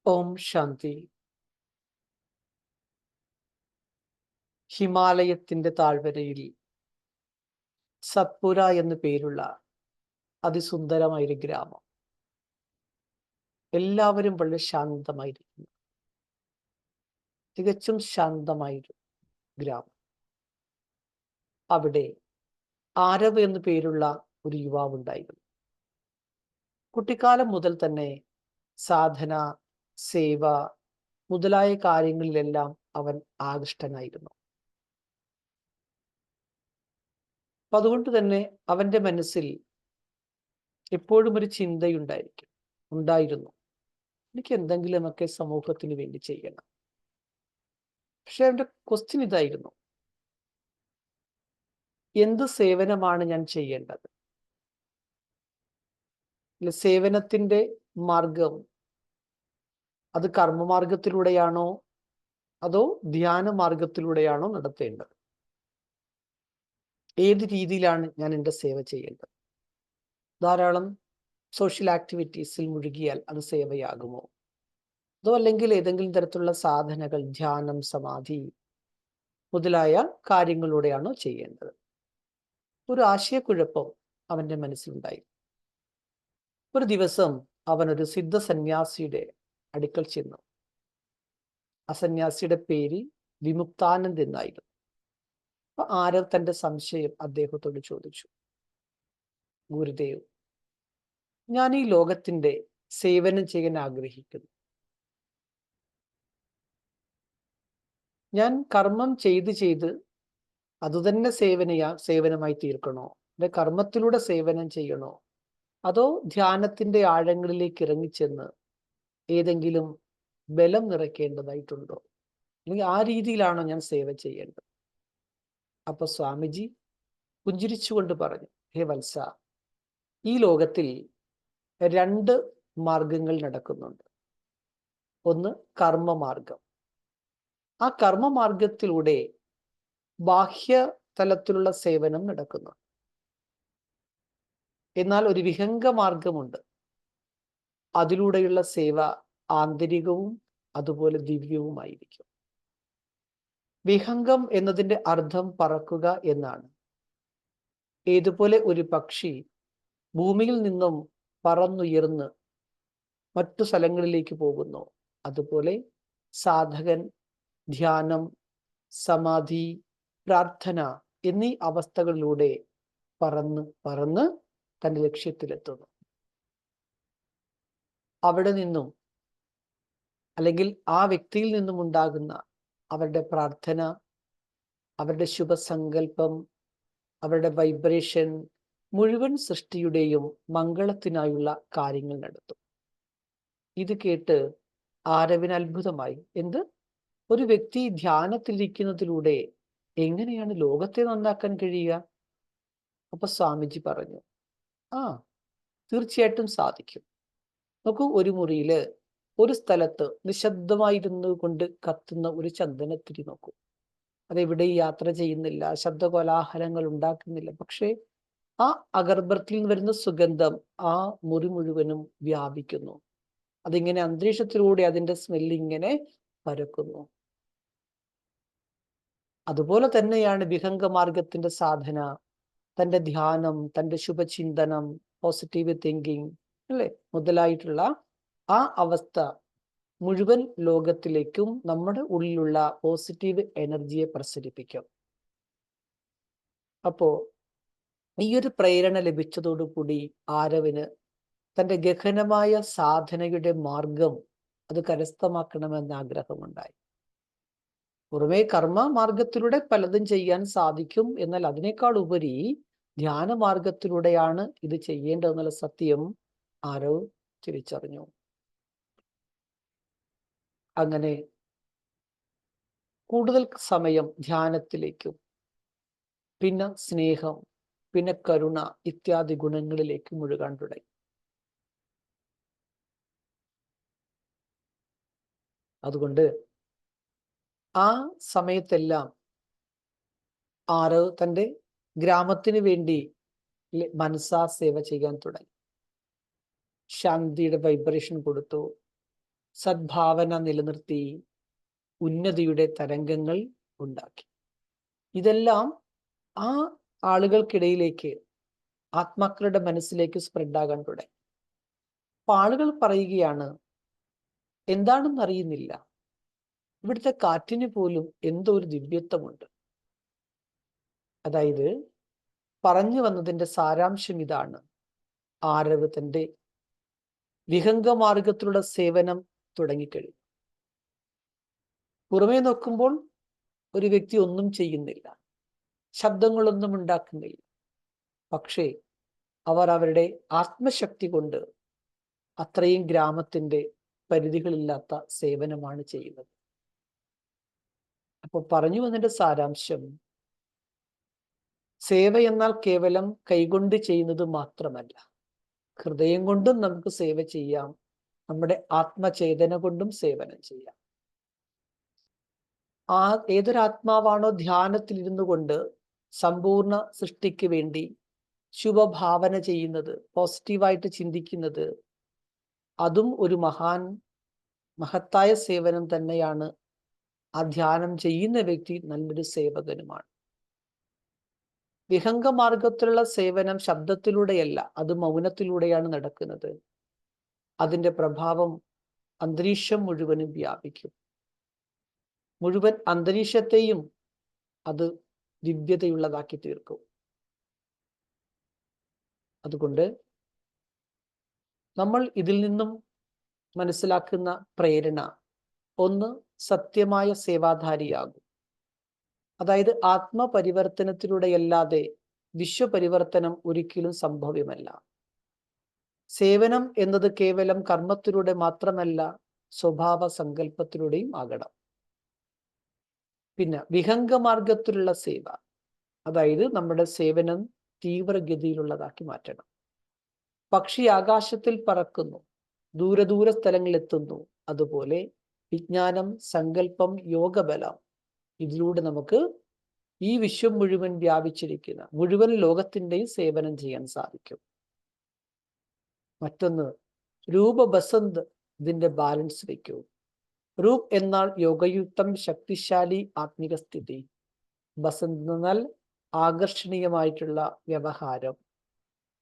ഓം ശാന്തി. ഹിമാലയത്തിന്റെ താഴ്വരയിൽ സത്പുര എന്നു പേരുള്ള അതിസുന്ദരമായൊരു ഗ്രാമം. എല്ലാവരും വളരെ ശാന്തമായിരിക്കുന്നു. തികച്ചും ശാന്തമായൊരു ഗ്രാമം. അവിടെ ആരവ് എന്നു പേരുള്ള ഒരു യുവാവുണ്ടായിരുന്നു. കുട്ടിക്കാലം മുതൽ തന്നെ സാധന, സേവ മുതലായ കാര്യങ്ങളിലെല്ലാം അവൻ ആകൃഷ്ടനായിരുന്നു. അപ്പൊ അതുകൊണ്ട് തന്നെ അവന്റെ മനസ്സിൽ എപ്പോഴും ഒരു ഉണ്ടായിരുന്നു. എനിക്ക് എന്തെങ്കിലുമൊക്കെ സമൂഹത്തിന് വേണ്ടി ചെയ്യണം. പക്ഷെ അവന്റെ ക്വസ്റ്റ്യൻ ഇതായിരുന്നു: എന്ത് സേവനമാണ് ഞാൻ ചെയ്യേണ്ടത്? സേവനത്തിന്റെ മാർഗം അത് കർമ്മമാർഗത്തിലൂടെയാണോ അതോ ധ്യാന മാർഗത്തിലൂടെയാണോ നടത്തേണ്ടത്? ഏത് രീതിയിലാണ് ഞാൻ എൻ്റെ സേവ ചെയ്യേണ്ടത്? ധാരാളം സോഷ്യൽ ആക്ടിവിറ്റീസിൽ മുഴുകിയാൽ അത് സേവയാകുമോ? അതോ അല്ലെങ്കിൽ ഏതെങ്കിലും തരത്തിലുള്ള സാധനകൾ, ധ്യാനം, സമാധി മുതലായ കാര്യങ്ങളിലൂടെയാണോ ചെയ്യേണ്ടത്? ഒരു ആശയക്കുഴപ്പം അവന്റെ മനസ്സിലുണ്ടായി. ഒരു ദിവസം അവൻ ഒരു സിദ്ധ സന്യാസിയുടെ അടുക്കൽ ചെന്നു. ആ സന്യാസിയുടെ പേര് വിമുക്താനന്ദ് എന്നായിരുന്നു. അപ്പൊ ആരവ് തന്റെ സംശയം അദ്ദേഹത്തോട് ചോദിച്ചു: ഗുരുദേവ്, ഞാൻ ഈ ലോകത്തിന്റെ സേവനം ചെയ്യാൻ ആഗ്രഹിക്കുന്നു. ഞാൻ കർമ്മം ചെയ്ത് അതുതന്നെ സേവനമായി തീർക്കണോ? അല്ലെ കർമ്മത്തിലൂടെ സേവനം ചെയ്യണോ? അതോ ധ്യാനത്തിന്റെ ആഴങ്ങളിലേക്ക് ഇറങ്ങിച്ചെന്ന് ഏതെങ്കിലും ബലം നിറയ്ക്കേണ്ടതായിട്ടുണ്ടോ? അല്ലെങ്കിൽ ആ രീതിയിലാണോ ഞാൻ സേവ ചെയ്യേണ്ടത്? അപ്പൊ സ്വാമിജി പുഞ്ചിരിച്ചുകൊണ്ട് പറഞ്ഞു: ഹേ വത്സ, ഈ ലോകത്തിൽ രണ്ട് മാർഗങ്ങൾ നടക്കുന്നുണ്ട്. ഒന്ന് കർമ്മമാർഗം. ആ കർമ്മമാർഗത്തിലൂടെ ബാഹ്യ തലത്തിലുള്ള സേവനം നടക്കുന്നു. എന്നാൽ ഒരു വിഹംഗ മാർഗമുണ്ട്. അതിലൂടെയുള്ള സേവ ആന്തരികവും അതുപോലെ ദിവ്യവുമായിരിക്കും. വിഹംഗം എന്നതിന്റെ അർത്ഥം പറക്കുക എന്നാണ്. ഏതുപോലെ ഒരു പക്ഷി ഭൂമിയിൽ നിന്നും പറന്നുയർന്ന് മറ്റു സ്ഥലങ്ങളിലേക്ക് പോകുന്നു, അതുപോലെ സാധകൻ ധ്യാനം, സമാധി, പ്രാർത്ഥന എന്നീ അവസ്ഥകളിലൂടെ പറന്ന് തന്റെ ലക്ഷ്യത്തിലെത്തുന്നു. അവിടെ നിന്നും അല്ലെങ്കിൽ ആ വ്യക്തിയിൽ നിന്നും ഉണ്ടാകുന്ന അവരുടെ പ്രാർത്ഥന, അവരുടെ ശുഭസങ്കല്പം, അവരുടെ വൈബ്രേഷൻ മുഴുവൻ സൃഷ്ടിയുടെയും മംഗളത്തിനായുള്ള കാര്യങ്ങൾ നടത്തും. ഇത് കേട്ട് ആരവിന് അത്ഭുതമായി. ഒരു വ്യക്തി ധ്യാനത്തിലിരിക്കുന്നതിലൂടെ എങ്ങനെയാണ് ലോകത്തെ നന്നാക്കാൻ കഴിയുക? അപ്പൊ സ്വാമിജി പറഞ്ഞു: തീർച്ചയായിട്ടും സാധിക്കും. നോക്കൂ, ഒരു മുറിയില് ഒരു സ്ഥലത്ത് നിശബ്ദമായിരുന്നു കൊണ്ട് കത്തുന്ന ഒരു ചന്ദനത്തിരി നോക്കൂ. അതെവിടെയും യാത്ര ചെയ്യുന്നില്ല, ശബ്ദകോലാഹലങ്ങൾ ഉണ്ടാക്കുന്നില്ല. പക്ഷേ ആ അഗർബത്തിയിൽ നിന്ന് വരുന്ന സുഗന്ധം ആ മുറി മുഴുവനും വ്യാപിക്കുന്നു. അതിങ്ങനെ അന്തരീക്ഷത്തിലൂടെ അതിന്റെ സ്മെല്ലിങ്ങനെ പരക്കുന്നു. അതുപോലെ തന്നെയാണ് വിഹംഗ മാർഗത്തിന്റെ സാധന. തന്റെ ധ്യാനം, തന്റെ ശുഭചിന്തനം, പോസിറ്റീവ് തിങ്കിങ് അല്ലെ മുതലായിട്ടുള്ള ആ അവസ്ഥ മുഴുവൻ ലോകത്തിലേക്കും നമ്മുടെ ഉള്ളിലുള്ള പോസിറ്റീവ് എനർജിയെ പ്രസരിപ്പിക്കും. അപ്പോ ഈ ഒരു പ്രേരണ ലഭിച്ചതോടുകൂടി ആരവിന് തന്റെ ഗഹനമായ സാധനയുടെ മാർഗം അത് കരസ്ഥമാക്കണമെന്ന് ആഗ്രഹമുണ്ടായി. പുറമേ കർമ്മ മാർഗത്തിലൂടെ പലതും ചെയ്യാൻ സാധിക്കും, എന്നാൽ അതിനേക്കാൾ ഉപരി ധ്യാന മാർഗത്തിലൂടെയാണ് ഇത് ചെയ്യേണ്ടതെന്നുള്ള സത്യം ആരവ് തിരിച്ചറിഞ്ഞു. അങ്ങനെ കൂടുതൽ സമയം ധ്യാനത്തിലേക്കും പിന്നെ സ്നേഹം, പിന്നെ കരുണ ഇത്യാദി ഗുണങ്ങളിലേക്ക് മുഴുകാൻ തുടങ്ങി. അതുകൊണ്ട് ആ സമയത്തെല്ലാം ആരവ് തൻ്റെ ഗ്രാമത്തിന് വേണ്ടി മനസ്സാ സേവ ചെയ്യാൻ തുടങ്ങി. ശാന്തിയുടെ വൈബ്രേഷൻ കൊടുത്തു, സദ്ഭാവന നിലനിർത്തി ഉന്നതിയുടെ തരംഗങ്ങൾ ഉണ്ടാക്കി. ഇതെല്ലാം ആ ആളുകൾക്കിടയിലേക്ക്, ആത്മാക്കളുടെ മനസ്സിലേക്ക് സ്പ്രെഡാകാൻ തുടങ്ങി. അപ്പൊ ആളുകൾ പറയുകയാണ്, എന്താണെന്ന് അറിയുന്നില്ല, ഇവിടുത്തെ കാറ്റിന് പോലും എന്തോ ഒരു ദിവ്യത്വമുണ്ട്. അതായത് പറഞ്ഞു വന്നതിന്റെ സാരാംശം ഇതാണ്: ആരവ് തന്റെ വിഹംഗമാർഗത്തിലുള്ള സേവനം തുടങ്ങിക്കഴിഞ്ഞു. പുറമേ നോക്കുമ്പോൾ ഒരു വ്യക്തി ഒന്നും ചെയ്യുന്നില്ല, ശബ്ദങ്ങളൊന്നും ഉണ്ടാക്കുന്നില്ല. പക്ഷേ അവർ അവരുടെ ആത്മശക്തി കൊണ്ട് അത്രയും ഗ്രാമത്തിന്റെ പരിധികളില്ലാത്ത സേവനമാണ് ചെയ്യുന്നത്. അപ്പൊ പറഞ്ഞു വന്നതിന്റെ സാരാംശം, സേവ എന്നാൽ കേവലം കൈകൊണ്ട് ചെയ്യുന്നത് മാത്രമല്ല, ഹൃദയം കൊണ്ടും നമുക്ക് സേവ ചെയ്യാം, നമ്മുടെ ആത്മചേതന കൊണ്ടും സേവനം ചെയ്യാം. ഏതൊരാത്മാവാണോ ധ്യാനത്തിലിരുന്നു കൊണ്ട് സമ്പൂർണ്ണ സൃഷ്ടിക്ക് വേണ്ടി ശുഭഭാവന ചെയ്യുന്നത്, പോസിറ്റീവായിട്ട് ചിന്തിക്കുന്നത്, അതും ഒരു മഹത്തായ സേവനം തന്നെയാണ്. ആ ധ്യാനം ചെയ്യുന്ന വ്യക്തി നല്ലൊരു സേവകനുമാണ്. വിഹംഗമാർഗത്തിലുള്ള സേവനം ശബ്ദത്തിലൂടെയല്ല, അത് മൗനത്തിലൂടെയാണ് നടക്കുന്നത്. അതിൻ്റെ പ്രഭാവം അന്തരീക്ഷം മുഴുവനും വ്യാപിക്കും. മുഴുവൻ അന്തരീക്ഷത്തെയും അത് ദിവ്യതയുള്ളതാക്കി തീർക്കും. അതുകൊണ്ട് നമ്മൾ ഇതിൽ നിന്നും മനസ്സിലാക്കുന്ന പ്രേരണ, ഒന്ന്, സത്യമായ സേവാധാരിയാകും. അതായത് ആത്മപരിവർത്തനത്തിലൂടെയല്ലാതെ വിശ്വപരിവർത്തനം ഒരിക്കലും സംഭവ്യമല്ല. സേവനം എന്നത് കേവലം കർമ്മത്തിലൂടെ മാത്രമല്ല, സ്വഭാവ സങ്കല്പത്തിലൂടെയും ആകണം. പിന്നെ വിഹംഗമാർഗത്തിലുള്ള സേവ, അതായത് നമ്മുടെ സേവനം തീവ്രഗതിയിലുള്ളതാക്കി മാറ്റണം. പക്ഷി ആകാശത്തിൽ പറക്കുന്നു, ദൂര സ്ഥലങ്ങളിൽ എത്തുന്നു. അതുപോലെ വിജ്ഞാനം, സങ്കല്പം, യോഗബലം, ഇതിലൂടെ നമുക്ക് ഈ വിശ്വം മുഴുവൻ വ്യാപിച്ചിരിക്കുന്ന മുഴുവൻ ലോകത്തിൻ്റെയും സേവനം ചെയ്യാൻ സാധിക്കും. മറ്റൊന്ന്, രൂപബസന്ത്, ഇതിന്റെ ബാലൻസ് വയ്ക്കൂ. രൂപ് എന്നാൽ യോഗയുക്തം, ശക്തിശാലി ആത്മിക സ്ഥിതി. ബസന്ത് എന്നാൽ ആകർഷണീയമായിട്ടുള്ള വ്യവഹാരം.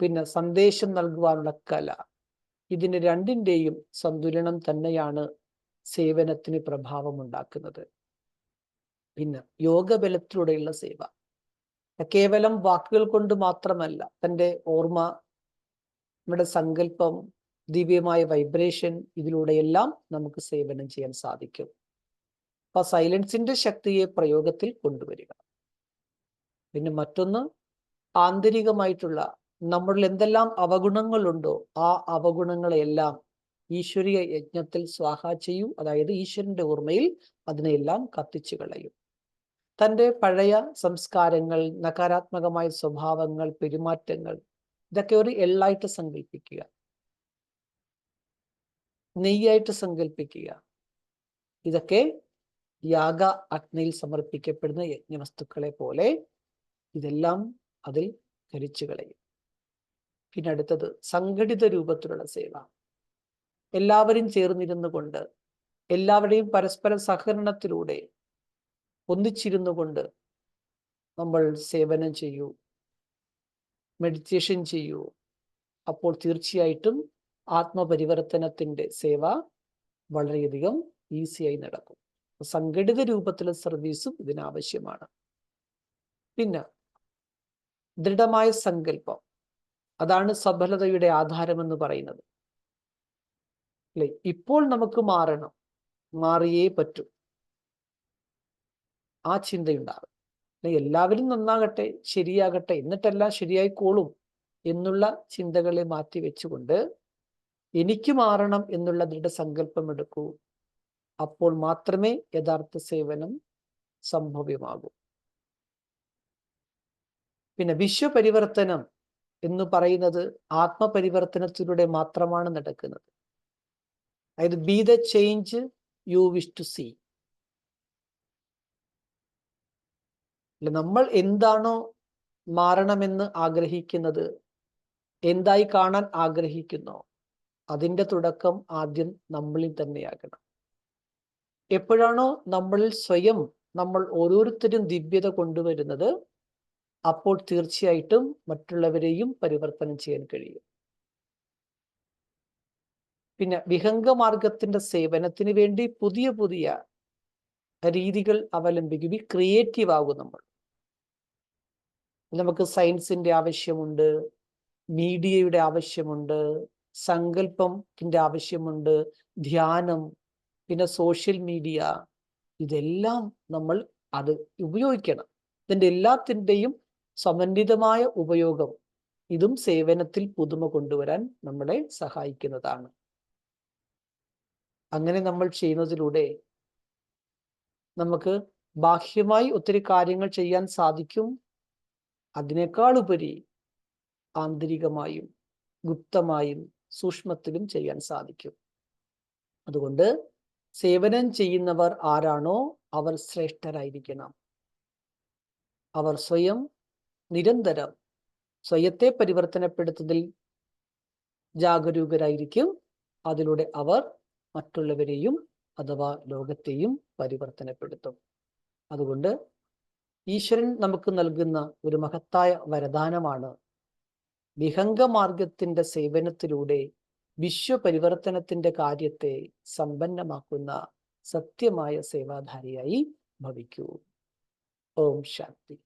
പിന്നെ സന്ദേശം നൽകുവാനുള്ള കല. ഇതിന് രണ്ടിൻ്റെയും സന്തുലനം തന്നെയാണ് സേവനത്തിന് പ്രഭാവം ഉണ്ടാക്കുന്നത്. പിന്നെ യോഗബലത്തിലൂടെയുള്ള സേവ, കേവലം വാക്കുകൾ കൊണ്ട് മാത്രമല്ല, തൻ്റെ ഓർമ്മ, നമ്മുടെ സങ്കല്പം, ദിവ്യമായ വൈബ്രേഷൻ, ഇതിലൂടെയെല്ലാം നമുക്ക് സേവനം ചെയ്യാൻ സാധിക്കും. അപ്പൊ സൈലൻസിന്റെ ശക്തിയെ പ്രയോഗത്തിൽ കൊണ്ടുവരിക. പിന്നെ മറ്റൊന്ന്, ആന്തരികമായിട്ടുള്ള നമ്മളിൽ എന്തെല്ലാം അവഗുണങ്ങളുണ്ടോ ആ അവഗുണങ്ങളെയെല്ലാം ഈശ്വരീയ യജ്ഞത്തിൽ സ്വാഹ ചെയ്യൂ. അതായത് ഈശ്വരന്റെ ഓർമ്മയിൽ അതിനെല്ലാം കത്തിച്ചു കളയും. തൻ്റെ പഴയ സംസ്കാരങ്ങൾ, നകാരാത്മകമായ സ്വഭാവങ്ങൾ, പെരുമാറ്റങ്ങൾ, ഇതൊക്കെ ഒരു എള്ളായിട്ട് സങ്കല്പിക്കുക, നെയ്യായിട്ട് സങ്കല്പിക്കുക. ഇതൊക്കെ യാഗ അഗ്നിയിൽ സമർപ്പിക്കപ്പെടുന്ന യജ്ഞവസ്തുക്കളെ പോലെ ഇതെല്ലാം അതിൽ കരിച്ചു കളയും. പിന്നെ അടുത്തത്, സംഘടിത രൂപത്തിലുള്ള സേവ. എല്ലാവരും ചേർന്നിരുന്നു കൊണ്ട്, എല്ലാവരുടെയും പരസ്പര സഹകരണത്തിലൂടെ ഒന്നിച്ചിരുന്നു കൊണ്ട് നമ്മൾ സേവനം ചെയ്യൂ, മെഡിറ്റേഷൻ ചെയ്യൂ. അപ്പോൾ തീർച്ചയായിട്ടും ആത്മപരിവർത്തനത്തിന്റെ സേവ വളരെയധികം ഈസിയായി നടക്കും. സംഘടിത രൂപത്തിലുള്ള സർവീസും ഇതിനാവശ്യമാണ്. പിന്നെ ദൃഢമായ സങ്കല്പം, അതാണ് സഫലതയുടെ ആധാരമെന്ന് പറയുന്നത്. അല്ലെ, ഇപ്പോൾ നമുക്ക് മാറണം, മാറിയേ പറ്റൂ, ആ ചിന്തയുണ്ടാകും. അല്ലെ, എല്ലാവരും നന്നാകട്ടെ, ശരിയാകട്ടെ, എന്നിട്ടെല്ലാം ശരിയായിക്കോളും എന്നുള്ള ചിന്തകളെ മാറ്റി വെച്ചുകൊണ്ട് എനിക്ക് മാറണം എന്നുള്ള ദൃഢസങ്കല്പം എടുക്കൂ. അപ്പോൾ മാത്രമേ യഥാർത്ഥ സേവനം സംഭവ്യമാകൂ. പിന്നെ വിശ്വപരിവർത്തനം എന്ന് പറയുന്നത് ആത്മപരിവർത്തനത്തിലൂടെ മാത്രമാണ് നടക്കുന്നത്. അതായത് be the change you wish to see. നമ്മൾ എന്താണോ മാറണമെന്ന് ആഗ്രഹിക്കുന്നത്, എന്തായി കാണാൻ ആഗ്രഹിക്കുന്നോ, അതിൻ്റെ തുടക്കം ആദ്യം നമ്മളിൽ തന്നെയാകണം. എപ്പോഴാണോ നമ്മളിൽ സ്വയം നമ്മൾ ഓരോരുത്തരും ദിവ്യത കൊണ്ടുവരുന്നത്, അപ്പോൾ തീർച്ചയായിട്ടും മറ്റുള്ളവരെയും പരിവർത്തനം ചെയ്യാൻ കഴിയും. പിന്നെ വിഹംഗമാർഗത്തിന്റെ സേവനത്തിന് വേണ്ടി പുതിയ പുതിയ രീതികൾ അവലംബിക്കും. ക്രിയേറ്റീവ് ആകും നമ്മൾ. നമുക്ക് സയൻസിന്റെ ആവശ്യമുണ്ട്, മീഡിയയുടെ ആവശ്യമുണ്ട്, സങ്കല്പത്തിന്റെ ആവശ്യമുണ്ട്, ധ്യാനം, പിന്നെ സോഷ്യൽ മീഡിയ, ഇതെല്ലാം നമ്മൾ അത് ഉപയോഗിക്കണം. ഇതിൻ്റെ എല്ലാത്തിൻ്റെയും സമന്വിതമായ ഉപയോഗം ഇതും സേവനത്തിൽ പുതുമ കൊണ്ടുവരാൻ നമ്മളെ സഹായിക്കുന്നതാണ്. അങ്ങനെ നമ്മൾ ചെയ്യുന്നതിലൂടെ നമുക്ക് ബാഹ്യമായി ഒത്തിരി കാര്യങ്ങൾ ചെയ്യാൻ സാധിക്കും. അതിനേക്കാൾ ഉപരി ആന്തരികമായും ഗുപ്തമായും സൂക്ഷ്മത്തിലും ചെയ്യാൻ സാധിക്കും. അതുകൊണ്ട് സേവനം ചെയ്യുന്നവർ ആരാണോ അവർ ശ്രേഷ്ഠരായിരിക്കണം. അവർ സ്വയം നിരന്തരം സ്വയത്തെ പരിവർത്തനപ്പെടുത്തുന്നതിൽ ജാഗരൂകരായിരിക്കും. അതിലൂടെ അവർ മറ്റുള്ളവരെയും അഥവാ ലോകത്തെയും പരിവർത്തനപ്പെടുത്തും. അതുകൊണ്ട് ഈശ്വരൻ നമുക്ക് നൽകുന്ന ഒരു മഹത്തായ വരദാനമാണ് വിഹംഗമാർഗത്തിന്റെ സേവനത്തിലൂടെ വിശ്വപരിവർത്തനത്തിന്റെ കാര്യത്തെ സമ്പന്നമാക്കുന്ന സത്യമായ സേവാധാരിയായി ഭവിക്കൂ. ഓം ശാന്തി.